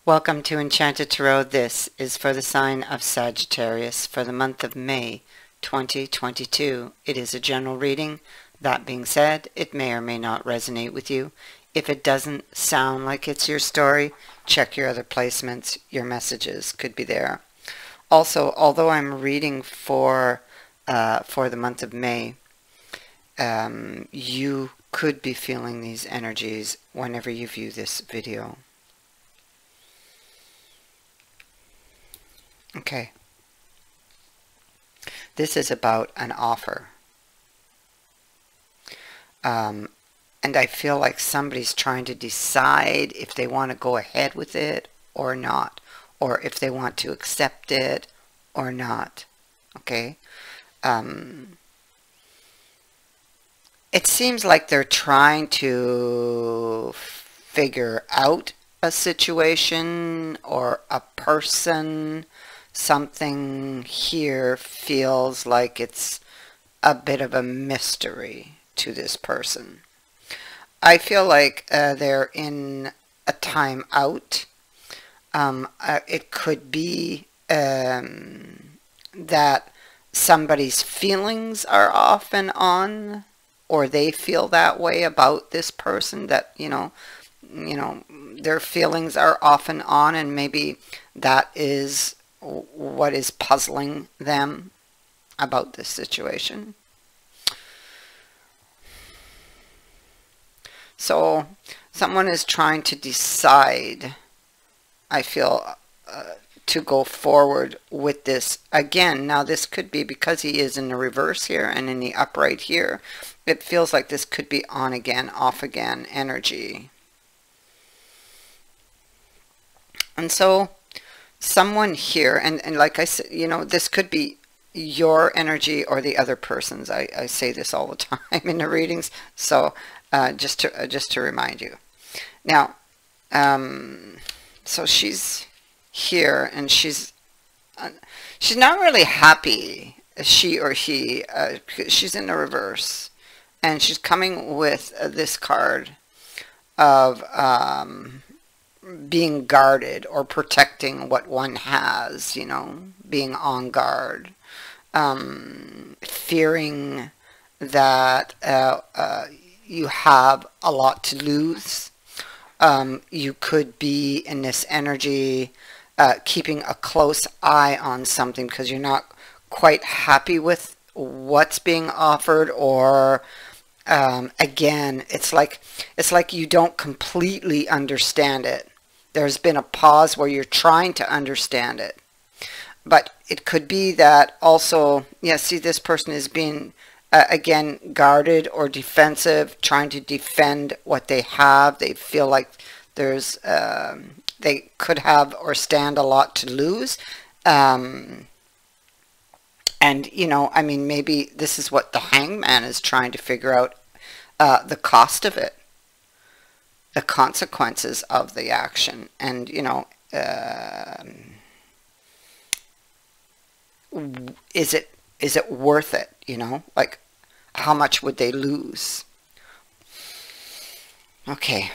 Welcome to Enchanted Tarot. This is for the sign of Sagittarius for the month of May 2022. It is a general reading. That being said, it may or may not resonate with you. If it doesn't sound like it's your story, check your other placements. Your messages could be there. Also, although I'm reading for the month of May, you could be feeling these energies whenever you view this video. Okay. This is about an offer. And I feel like somebody's trying to decide if they want to go ahead with it or not, or if they want to accept it or not. Okay. It seems like they're trying to figure out a situation or a person. Something here feels like it's a bit of a mystery to this person. I feel like they're in a time out. It could be that somebody's feelings are off and on, or they feel that way about this person, that their feelings are off and on, and maybe that is what is puzzling them about this situation. So someone is trying to decide, I feel, to go forward with this. Again, now this could be because he is in the reverse here and in the upright here. It feels like this could be on again, off again energy. And so someone here, and like I said, this could be your energy or the other person's. I say this all the time in the readings, so just to remind you. Now, so she's here, and she's not really happy, she or he. She's in the reverse, and she's coming with this card of being guarded or protecting what one has, being on guard, fearing that you have a lot to lose. You could be in this energy keeping a close eye on something because you're not quite happy with what's being offered, or again, it's like you don't completely understand it. There's been a pause where you're trying to understand it. But it could be that also, see, this person is being, again, guarded or defensive, trying to defend what they have. They feel like there's, they could have or stand a lot to lose. And, I mean, maybe this is what the Hangman is trying to figure out, the cost of it, the consequences of the action. And, is it worth it? Like, how much would they lose? Okay.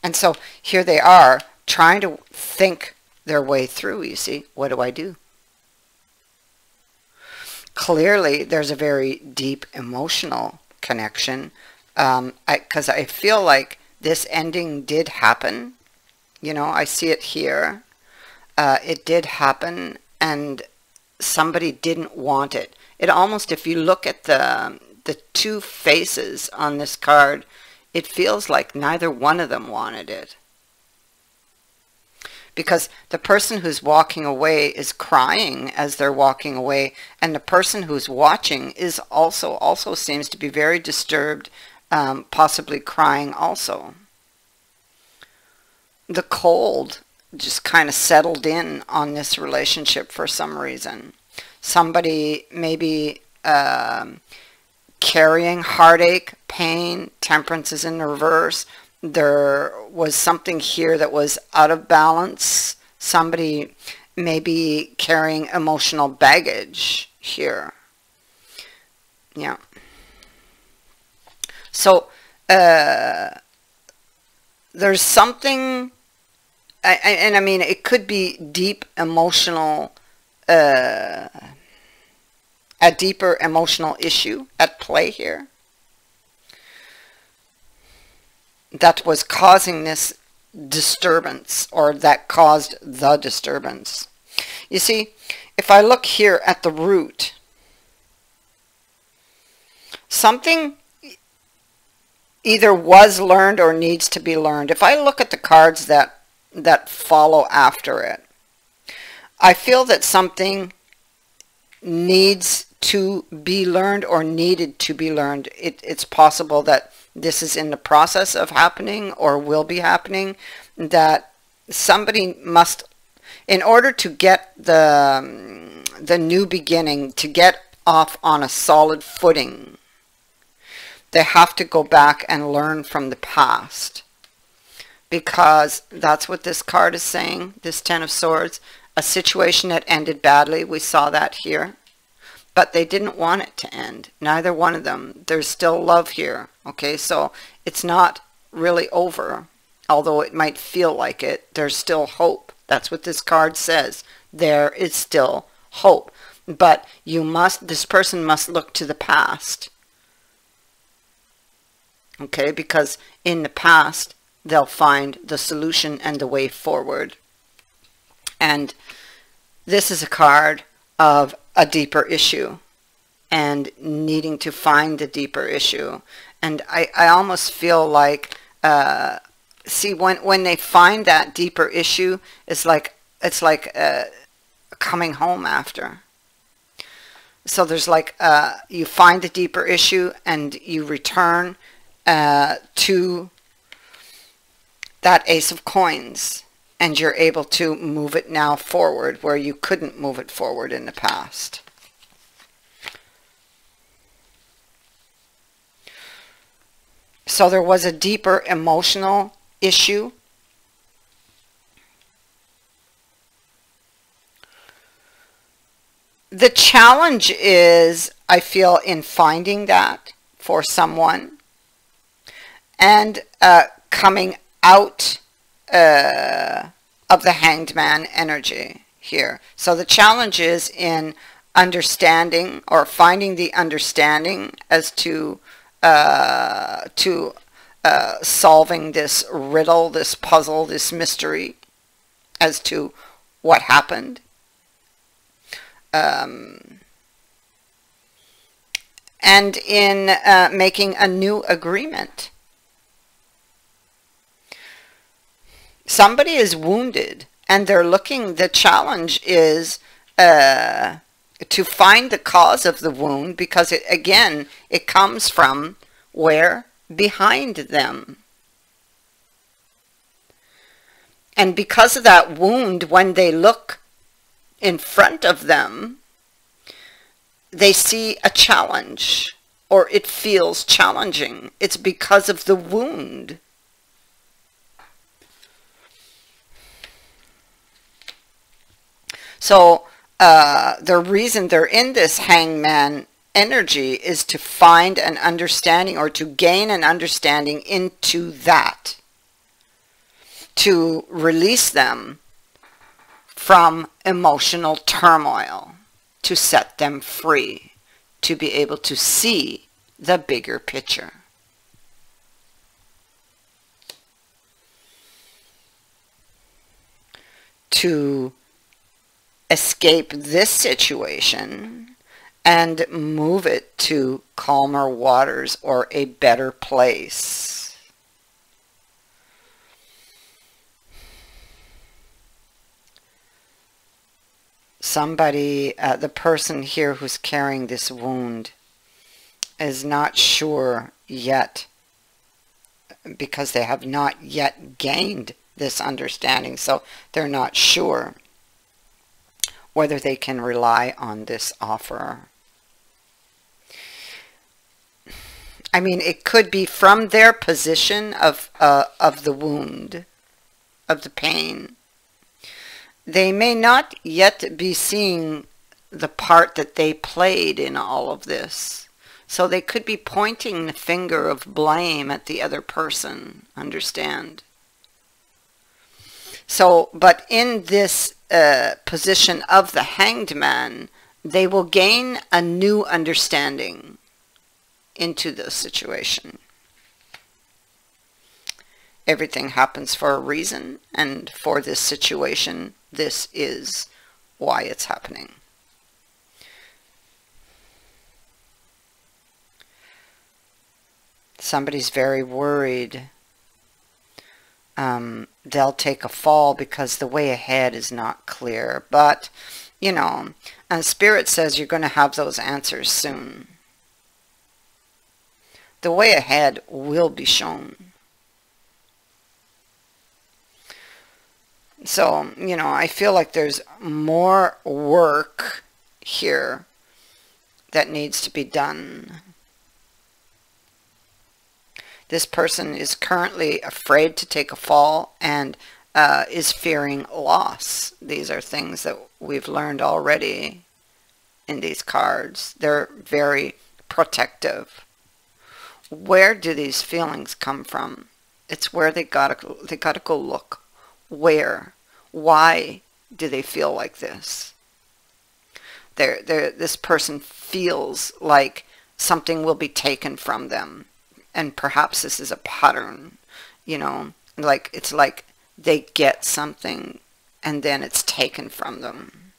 And so here they are trying to think their way through. You see, what do I do? Clearly, there's a very deep emotional connection, because I feel like this ending did happen. I see it here. It did happen, and somebody didn't want it. It almost, if you look at the two faces on this card, it feels like neither one of them wanted it. Because the person who's walking away is crying as they're walking away, and the person who's watching is also seems to be very disturbed, possibly crying also. The cold just kind of settled in on this relationship for some reason. Somebody maybe carrying heartache, pain. Temperance is in the reverse. There was something here that was out of balance. Somebody maybe carrying emotional baggage here. Yeah. So there's something and I mean, it could be deep emotional, a deeper emotional issue at play here that was causing this disturbance, or that caused the disturbance. You see, if I look here at the root, something either was learned or needs to be learned. If I look at the cards that follow after it, I feel that something needs to be learned or needed to be learned. It's possible that this is in the process of happening or will be happening, that somebody must, in order to get the new beginning, to get off on a solid footing, they have to go back and learn from the past. Because that's what this card is saying, this Ten of Swords. A situation that ended badly, we saw that here. But they didn't want it to end. Neither one of them. There's still love here. Okay, so it's not really over. Although it might feel like it, there's still hope. That's what this card says. There is still hope. But this person must look to the past. Okay, because in the past, they'll find the solution and the way forward. And this is a card of a deeper issue and needing to find the deeper issue. And I almost feel like, see, when they find that deeper issue, it's like coming home after. So there's like, you find the deeper issue and you return to that Ace of Coins. And you're able to move it now forward where you couldn't move it forward in the past. So there was a deeper emotional issue. The challenge is, I feel, in finding that for someone and coming out of the Hanged Man energy here. So the challenge is in understanding or finding the understanding as to solving this riddle, this puzzle, this mystery as to what happened. And in making a new agreement. Somebody is wounded and they're looking, the challenge is to find the cause of the wound, because it comes from where? Behind them. And because of that wound, when they look in front of them, they see a challenge, or it feels challenging. It's because of the wound. So the reason they're in this hangman energy is to find an understanding, or to gain an understanding into that. To release them from emotional turmoil. To set them free. To be able to see the bigger picture. To escape this situation and move it to calmer waters or a better place. Somebody, the person here who's carrying this wound, is not sure yet, because they have not yet gained this understanding, so they're not sure whether they can rely on this offer. I mean, it could be from their position of the wound, of the pain. They may not yet be seeing the part that they played in all of this. So they could be pointing the finger of blame at the other person, understand? So, but in this position of the Hanged Man, they will gain a new understanding into the situation. Everything happens for a reason, and for this situation, this is why it's happening. Somebody's very worried. They'll take a fall because the way ahead is not clear. But, you know, and Spirit says you're going to have those answers soon. The way ahead will be shown. So, you know, I feel like there's more work here that needs to be done. This person is currently afraid to take a fall and is fearing loss. These are things that we've learned already in these cards. They're very protective. Where do these feelings come from? It's where they gotta go look. Where? Why do they feel like this? This person feels like something will be taken from them. And perhaps this is a pattern, you know, like it's like they get something and then it's taken from them.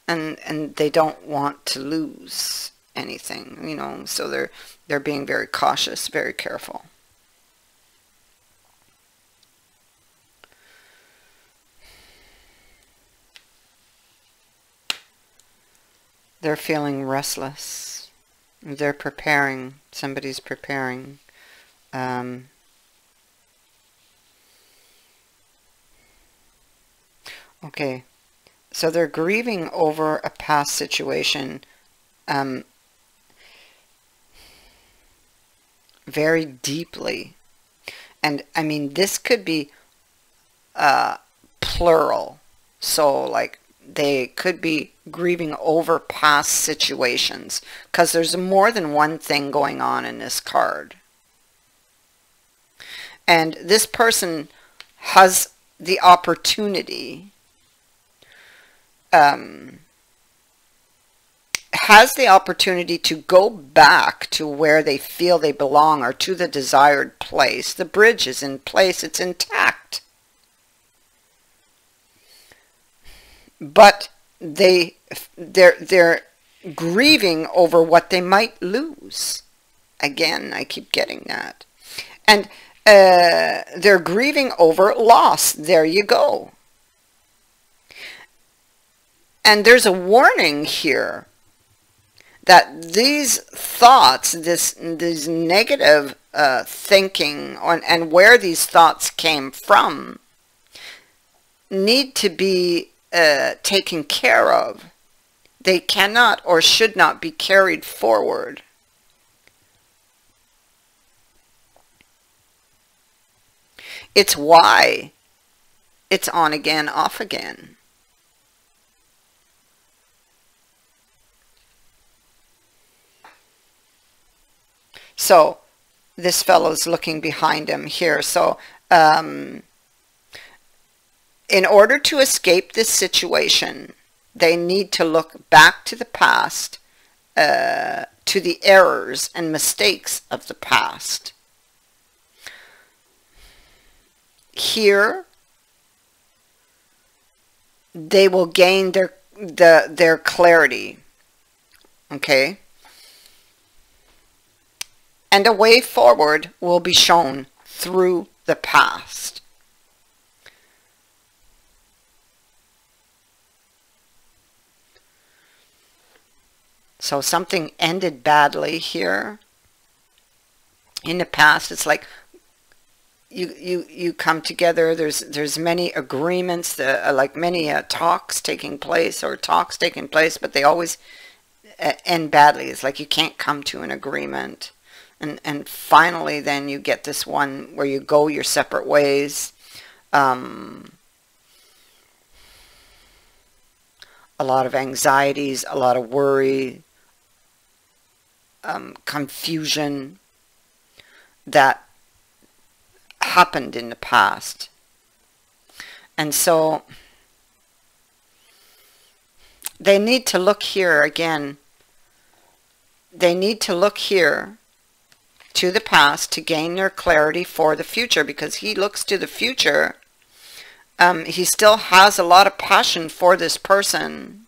And they don't want to lose anything, you know, so they're being very cautious, very careful. They're feeling restless. They're preparing. Somebody's preparing. Okay. So they're grieving over a past situation very deeply. And I mean, this could be plural. So like, they could be grieving over past situations because there's more than one thing going on in this card. And this person has the opportunity, to go back to where they feel they belong or to the desired place. The bridge is in place. It's intact. But they're grieving over what they might lose. Again, I keep getting that. And they're grieving over loss. There you go. And there's a warning here that these thoughts, this negative thinking and where these thoughts came from need to be taken care of. They cannot or should not be carried forward. It's why it's on again, off again. So this fellow's looking behind him here. So in order to escape this situation, they need to look back to the past, to the errors and mistakes of the past. Here, they will gain their clarity. Okay? And a way forward will be shown through the past. So something ended badly here. In the past, it's like you come together. There's many agreements, like many talks taking place, but they always end badly. It's like you can't come to an agreement. And finally, then you get this one where you go your separate ways. A lot of anxieties, a lot of worry, confusion that happened in the past. And so they need to look here again. They need to look here to the past to gain their clarity for the future, because he looks to the future. He still has a lot of passion for this person,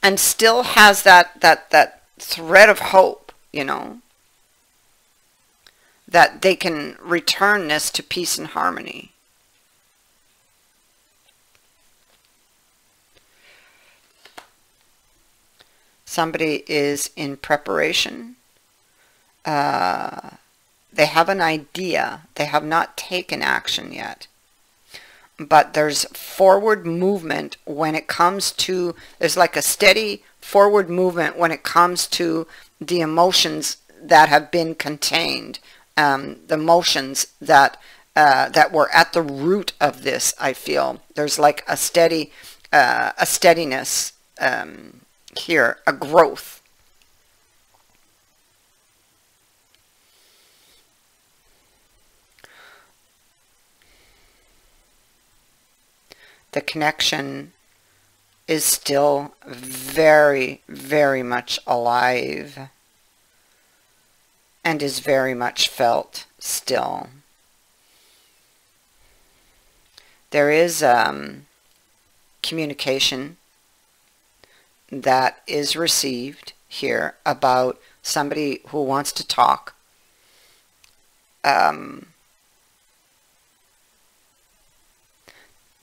and still has that thread of hope, you know, that they can return this to peace and harmony. Somebody is in preparation. They have an idea. They have not taken action yet. But there's forward movement when it comes to, there's like a steady forward movement when it comes to the emotions that have been contained. The emotions that were at the root of this, I feel. There's like a steadiness here, a growth. The connection is still very, very much alive and is very much felt still. There is communication that is received here about somebody who wants to talk.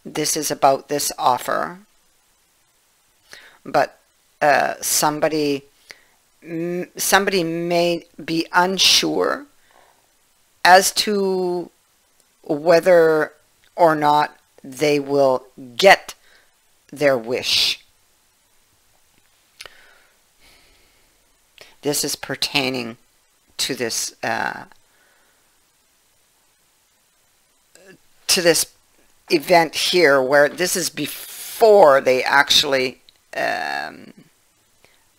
This is about this offer, but somebody may be unsure as to whether or not they will get their wish. This is pertaining to this event here, where this is before they actually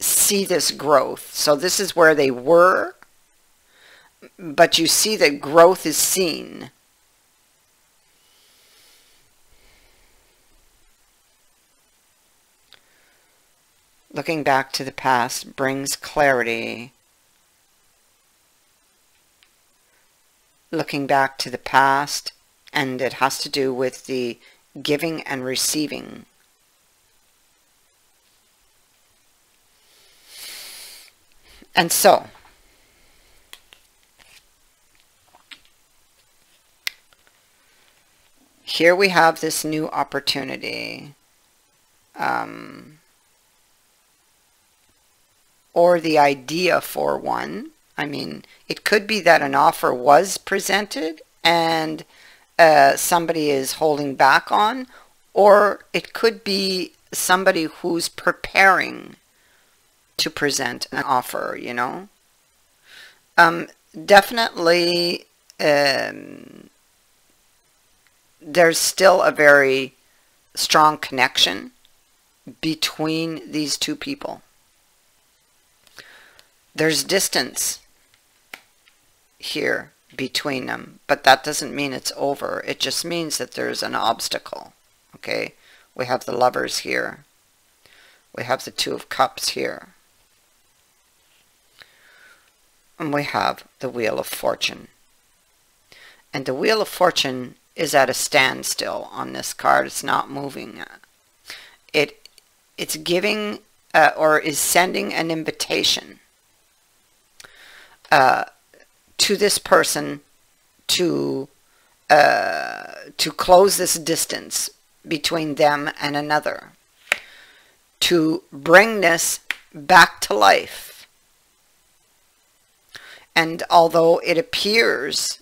see this growth. So this is where they were, but you see that growth is seen. Looking back to the past brings clarity. Looking back to the past, and it has to do with the giving and receiving. And so, here we have this new opportunity, or the idea for one. I mean, it could be that an offer was presented and somebody is holding back on, or it could be somebody who's preparing to present an offer, you know. Definitely there's still a very strong connection between these two people. There's distance here between them, but that doesn't mean it's over. It just means that there's an obstacle. Okay, we have the Lovers here. We have the Two of Cups here. And we have the Wheel of Fortune. And the Wheel of Fortune is at a standstill on this card. It's not moving. It's giving or is sending an invitation to this person to close this distance between them and another, to bring this back to life. And although it appears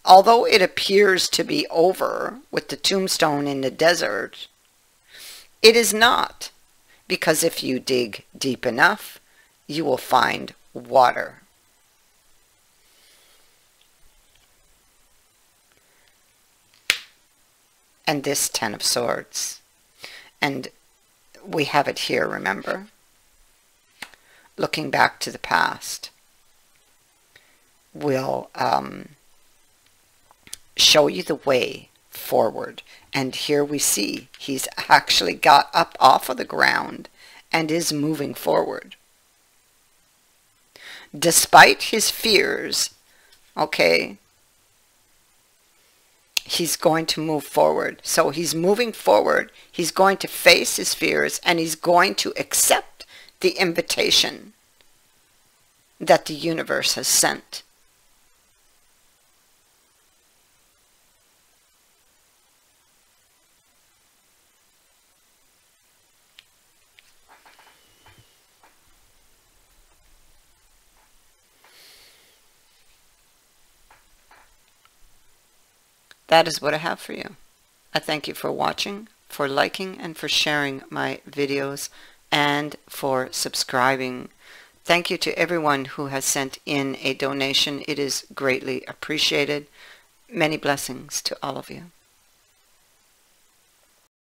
to be over with the tombstone in the desert, it is not, because if you dig deep enough, you will find water. And this Ten of Swords. And we have it here, remember? Looking back to the past will show you the way forward. And here we see he's actually got up off of the ground and is moving forward. Despite his fears, okay, he's going to move forward. So he's moving forward. He's going to face his fears, and he's going to accept the invitation that the universe has sent. That is what I have for you. I thank you for watching, for liking, and for sharing my videos, and for subscribing. Thank you to everyone who has sent in a donation. It is greatly appreciated. Many blessings to all of you.